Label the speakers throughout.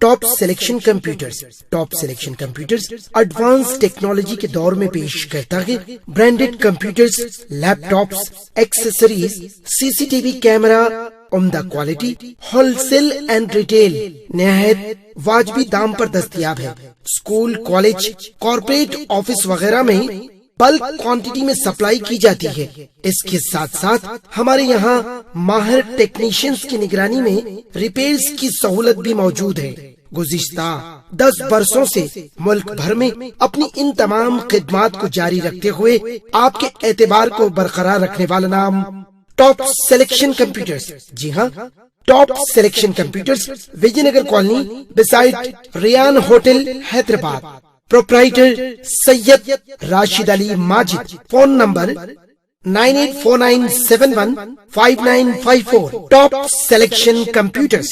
Speaker 1: Top selection computers advance technology کے دور میں پیش کرتا ہے branded computers, laptops, accessories, C C T V camera, عمدہ quality, wholesale and retail, نہایت واجبی دام پر دستیاب ہے۔ اسکول، کالج، کارپوریٹ آفس وغیرہ میں بلک کوانٹٹی میں سپلائی کی جاتی ہے۔ اس کے ساتھ ساتھ ہمارے یہاں ماہر ٹیکنیشینز کی نگرانی میں ریپیئرز کی سہولت بھی موجود ہے۔ گزشتہ 10 برسوں سے ملک بھر میں اپنی ان تمام خدمات کو جاری رکھتے ہوئے آپ کے اعتبار کو برقرار رکھنے والا نام ٹاپ سلیکشن کمپیوٹرز۔ جی ہاں، top selection computers, Vijay Nagar colony, beside Ryan hotel, Hyderabad. Proprietor Syed Rashid Ali Majid. Phone number 9849715954۔ Top selection computers.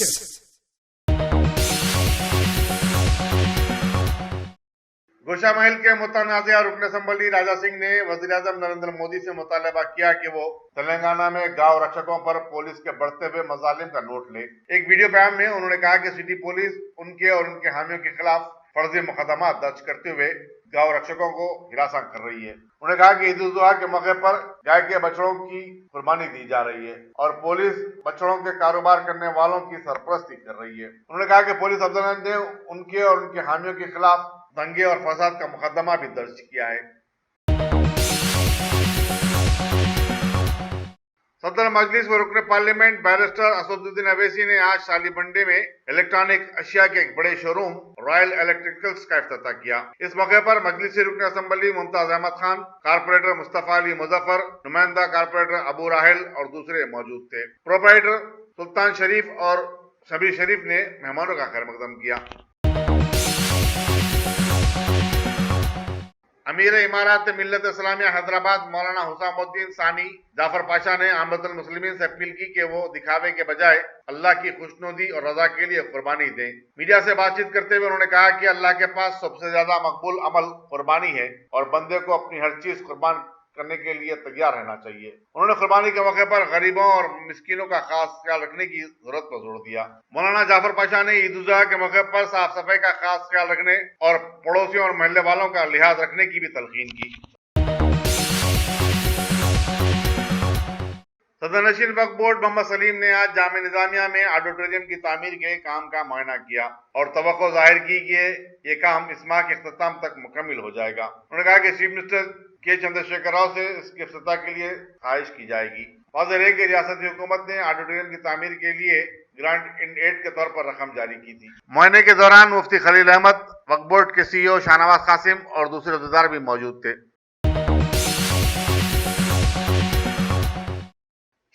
Speaker 2: Gosha Mahal کے متنازع رکن اسمبلی راجا سنگھ نے وزیر اعظم نریندر مودی سے مطالبہ کیا کہ وہ تلنگانہ میں گاؤں رکشکوں پر پولیس کے بڑھتے ہوئے مظالم کا نوٹ لے۔ ایک ویڈیو بیان میں انہوں نے کہا کہ سٹی پولیس ان کے اور ان کے حامیوں کے خلاف فرضی مقدمات درج کرتے ہوئے گاؤں رکشکوں کو ہراساں کر رہی ہے۔ انہوں نے کہا کہ عید الاضحیٰ کے موقع پر گائے کے بچڑوں کی قربانی دی جا رہی ہے اور پولیس بچڑوں کے کاروبار کرنے والوں کی سرپرستی کر رہی ہے۔ انہوں نے کہا کہ پولیس افسران نے ان کے اور ان کے حامیوں کے خلاف دنگے اور فساد کا مقدمہ بھی درج کیا ہے۔ صدر مجلس و رکن پارلیمنٹ بیرسٹر اسد الدین اویسی نے آج شالی بنڈے میں الیکٹرانک اشیاء کے ایک بڑے شو روم رائل الیکٹریکلز کا افتتاح کیا۔ اس موقع پر مجلسی رکن اسمبلی ممتاز احمد خان، کارپوریٹر مصطفیٰ علی مظفر، نمائندہ کارپوریٹر ابو راحل اور دوسرے موجود تھے۔ پروپرائٹر سلطان شریف اور شبیر شریف نے مہمانوں کا خیر مقدم کیا۔ امیر امارات ملت اسلامیہ حیدرآباد مولانا حسام الدین ثانی جعفر پاشا نے عامة المسلمین سے اپیل کی کہ وہ دکھاوے کے بجائے اللہ کی خوشنودی اور رضا کے لیے قربانی دیں۔ میڈیا سے بات چیت کرتے ہوئے انہوں نے کہا کہ اللہ کے پاس سب سے زیادہ مقبول عمل قربانی ہے اور بندے کو اپنی ہر چیز قربان کرنے کے لیے تیار رہنا چاہیے۔ انہوں نے قربانی کے موقع پر غریبوں اور مسکینوں کا خاص خیال رکھنے کی ضرورت پر زور دیا۔ مولانا جعفر پاشا نے عید الاضحیٰ کے موقع پر صاف صفائی کا خاص خیال رکھنے اور پڑوسیوں اور محلے والوں کا لحاظ رکھنے کی بھی تلقین کی۔ صدر نشین وقف بورڈ محمد سلیم نے آج جامعہ نظامیہ میں آڈیٹوریم کی تعمیر کے کام کا معائنہ کیا اور توقع ظاہر کی کہ یہ کام اس ماہ کے اختتام تک مکمل ہو جائے گا۔ انہوں نے کہا کہ چیف منسٹر کے چندرشیکھر راؤ سے اس کے افتتاح کے لیے خواہش کی جائے گی۔ واضح ہے کہ ریاستی حکومت نے آڈیٹوریم کی تعمیر کے لیے گرانٹ ان ایڈ کے طور پر رقم جاری کی تھی۔ معائنے کے دوران مفتی خلیل احمد، وقف بورڈ کے سی او شاہ نواز قاسم اور دوسرے عہدیدار بھی موجود تھے۔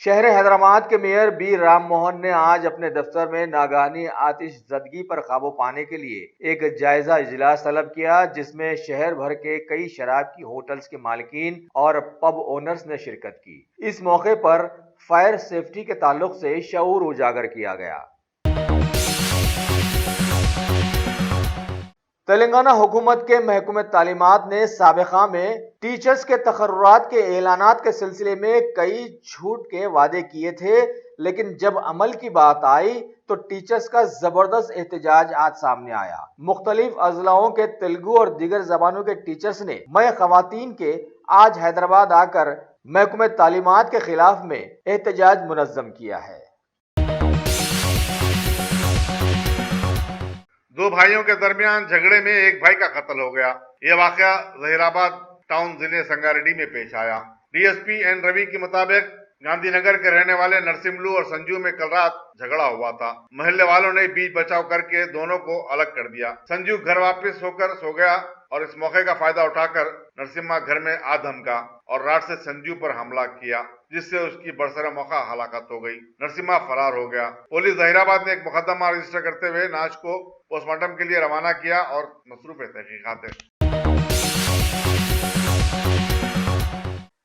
Speaker 3: شہر حیدرآباد کے میئر بی رام موہن نے آج اپنے دفتر میں ناگہانی آتش زدگی پر قابو پانے کے لیے ایک جائزہ اجلاس طلب کیا، جس میں شہر بھر کے کئی شراب کی ہوٹلز کے مالکین اور پب اونرز نے شرکت کی۔ اس موقع پر فائر سیفٹی کے تعلق سے شعور اجاگر کیا گیا۔ تلنگانہ حکومت کے محکمہ تعلیمات نے سابقہ میں ٹیچرز کے تقررات کے اعلانات کے سلسلے میں کئی جھوٹ کے وعدے کیے تھے، لیکن جب عمل کی بات آئی تو ٹیچرز کا زبردست احتجاج آج سامنے آیا۔ مختلف اضلاعوں کے تیلگو اور دیگر زبانوں کے ٹیچرز نے میں خواتین کے آج حیدرآباد آ کر محکمہ تعلیمات کے خلاف میں احتجاج منظم کیا ہے۔
Speaker 2: دو بھائیوں کے درمیان جھگڑے میں ایک بھائی کا قتل ہو گیا۔ یہ واقعہ ظہیر آباد ٹاؤن ضلع سنگاریڈی میں پیش آیا۔ ڈی ایس پی این روی کے مطابق گاندھی نگر کے رہنے والے نرسملو اور سنجو میں کل رات جھگڑا ہوا تھا۔ محلے والوں نے بیچ بچاؤ کر کے دونوں کو الگ کر دیا۔ سنجو گھر واپس ہو کر سو گیا اور اس موقع کا فائدہ اٹھا کر نرسمہ گھر میں آ دھمکا اور راڈ سے سنجو پر حملہ کیا، جس سے اس کی برسر موقع ہلاکت ہو گئی۔ نرسمہ فرار ہو گیا۔ پولیس ظہیر آباد نے ایک مقدمہ رجسٹر کرتے ہوئے لاش کو پوسٹ مارٹم کے لیے روانہ کیا اور مصروف تحقیقات ہے۔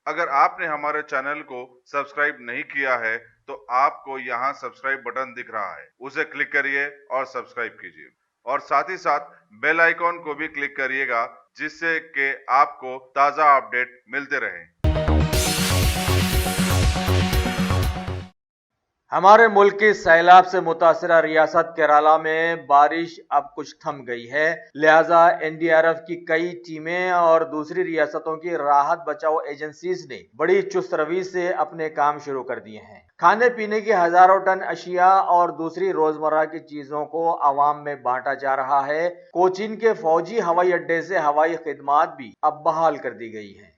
Speaker 4: اگر آپ نے ہمارے چینل کو سبسکرائب نہیں کیا ہے تو آپ کو یہاں سبسکرائب بٹن دکھ رہا ہے، اسے کلک کریے اور سبسکرائب کیجیے، اور ساتھ ہی ساتھ بیل آئیکن کو بھی کلک کریے گا، جس سے کہ آپ کو تازہ اپڈیٹ ملتے رہیں۔
Speaker 3: ہمارے ملک کی سیلاب سے متاثرہ ریاست کیرالہ میں بارش اب کچھ تھم گئی ہے، لہٰذا NDRF کی کئی ٹیمیں اور دوسری ریاستوں کی راحت بچاؤ ایجنسیز نے بڑی چست روی سے اپنے کام شروع کر دیے ہیں۔ کھانے پینے کی ہزاروں ٹن اشیاء اور دوسری روزمرہ کی چیزوں کو عوام میں بانٹا جا رہا ہے۔ کوچین کے فوجی ہوائی اڈے سے ہوائی خدمات بھی اب بحال کر دی گئی ہیں۔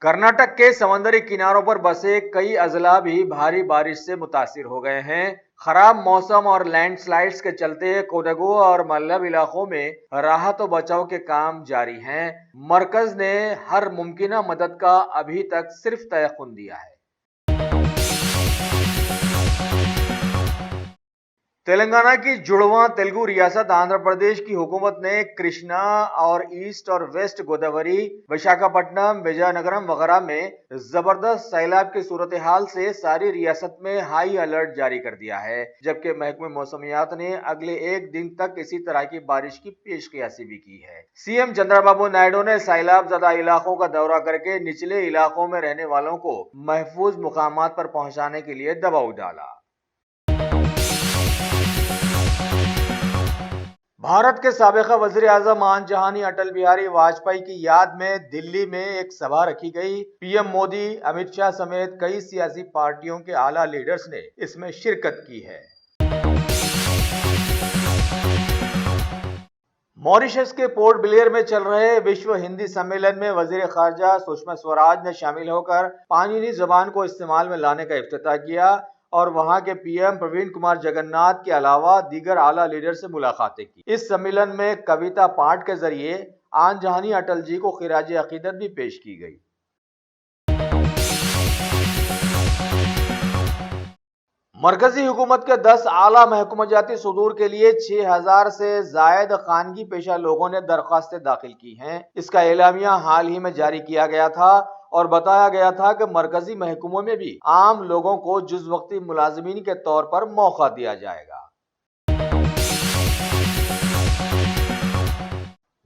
Speaker 3: کرناٹک کے سمندری کناروں پر بسے کئی اضلاع بھی بھاری بارش سے متاثر ہو گئے ہیں۔ خراب موسم اور لینڈ سلائیڈز کے چلتے کوڈگو اور ملب علاقوں میں راحت و بچاؤ کے کام جاری ہیں۔ مرکز نے ہر ممکنہ مدد کا ابھی تک صرف تیقن دیا ہے۔ تلنگانہ کی جڑواں تیلگو ریاست آندھرا پردیش کی حکومت نے کرشنا اور ایسٹ اور ویسٹ گوداوری، وشاکھاپٹنم، وجے نگرم وغیرہ میں زبردست سیلاب کی صورتحال سے ساری ریاست میں ہائی الرٹ جاری کر دیا ہے، جبکہ محکمہ موسمیات نے اگلے ایک دن تک اسی طرح کی بارش کی پیش قیاسی بھی کی ہے۔ CM چندرا بابو نائیڈو نے سیلاب زدہ علاقوں کا دورہ کر کے نچلے علاقوں میں رہنے والوں کو محفوظ مقامات پر پہنچانے کے لیے دباؤ ڈالا۔ بھارت کے سابق وزیر اعظم آن جہانی اٹل بہاری واجپئی کی یاد میں دلی میں ایک سبھا رکھی گئی۔ PM مودی، امت شاہ سمیت کئی سیاسی پارٹیوں کے اعلیٰ لیڈرز نے اس میں شرکت کی ہے۔ موریشس کے پورٹ بلیئر میں چل رہے وشو ہندی سمیلن میں وزیر خارجہ سشما سوراج نے شامل ہو کر پانینی زبان کو استعمال میں لانے کا افتتاح کیا اور وہاں کے PM پروین کمار جگناتھ کے علاوہ دیگر اعلیٰ لیڈر سے ملاقاتیں کی۔ اس سمیلن میں کویتا پاٹھ کے ذریعے آن جہانی اٹل جی کو خراج عقیدت بھی پیش کی گئی۔ مرکزی حکومت کے 10 اعلیٰ محکمہ جاتی صدور کے لیے 6000 سے زائد خانگی پیشہ لوگوں نے درخواستیں داخل کی ہیں۔ اس کا اعلامیہ حال ہی میں جاری کیا گیا تھا اور بتایا گیا تھا کہ مرکزی محکموں میں بھی عام لوگوں کو جز وقتی ملازمین کے طور پر موقع دیا جائے گا۔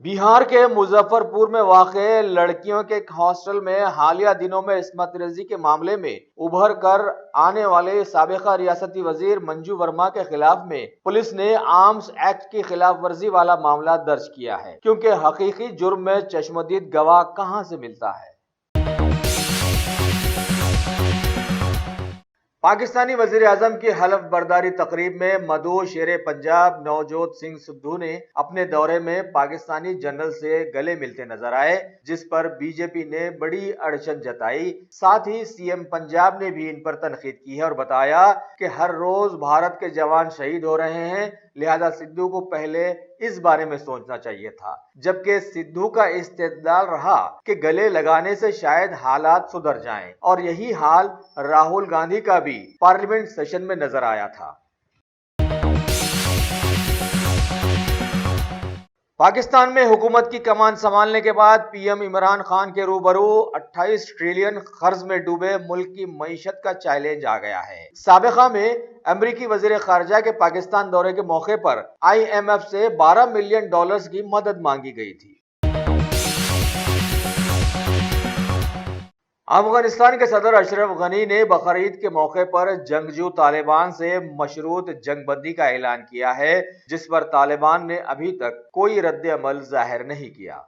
Speaker 3: بہار کے مظفر پور میں واقع لڑکیوں کے ایک ہاسٹل میں حالیہ دنوں میں عصمت ریزی کے معاملے میں ابھر کر آنے والے سابقہ ریاستی وزیر منجو ورما کے خلاف میں پولیس نے آرمز ایکٹ کی خلاف ورزی والا معاملہ درج کیا ہے، کیونکہ حقیقی جرم میں چشمدید گواہ کہاں سے ملتا ہے۔ پاکستانی وزیر اعظم کی حلف برداری تقریب میں مدعو شیر پنجاب نوجوت سنگھ سدھو نے اپنے دورے میں پاکستانی جنرل سے گلے ملتے نظر آئے، جس پر BJP نے بڑی اڑچن جتائی۔ ساتھ ہی CM پنجاب نے بھی ان پر تنقید کی ہے اور بتایا کہ ہر روز بھارت کے جوان شہید ہو رہے ہیں، لہذا سدھو کو پہلے اس بارے میں سوچنا چاہیے تھا، جبکہ سدھو کا استدلال رہا کہ گلے لگانے سے شاید حالات سدھر جائیں، اور یہی حال راہل گاندھی کا بھی پارلیمنٹ سیشن میں نظر آیا تھا۔ پاکستان میں حکومت کی کمان سنبھالنے کے بعد PM عمران خان کے روبرو 28 ٹریلین قرض میں ڈوبے ملک کی معیشت کا چیلنج آ گیا ہے۔ سابقہ میں امریکی وزیر خارجہ کے پاکستان دورے کے موقع پر IMF سے $12 ملین کی مدد مانگی گئی تھی۔ افغانستان کے صدر اشرف غنی نے بقرعید کے موقع پر جنگجو طالبان سے مشروط جنگ بندی کا اعلان کیا ہے، جس پر طالبان نے ابھی تک کوئی رد عمل ظاہر نہیں کیا۔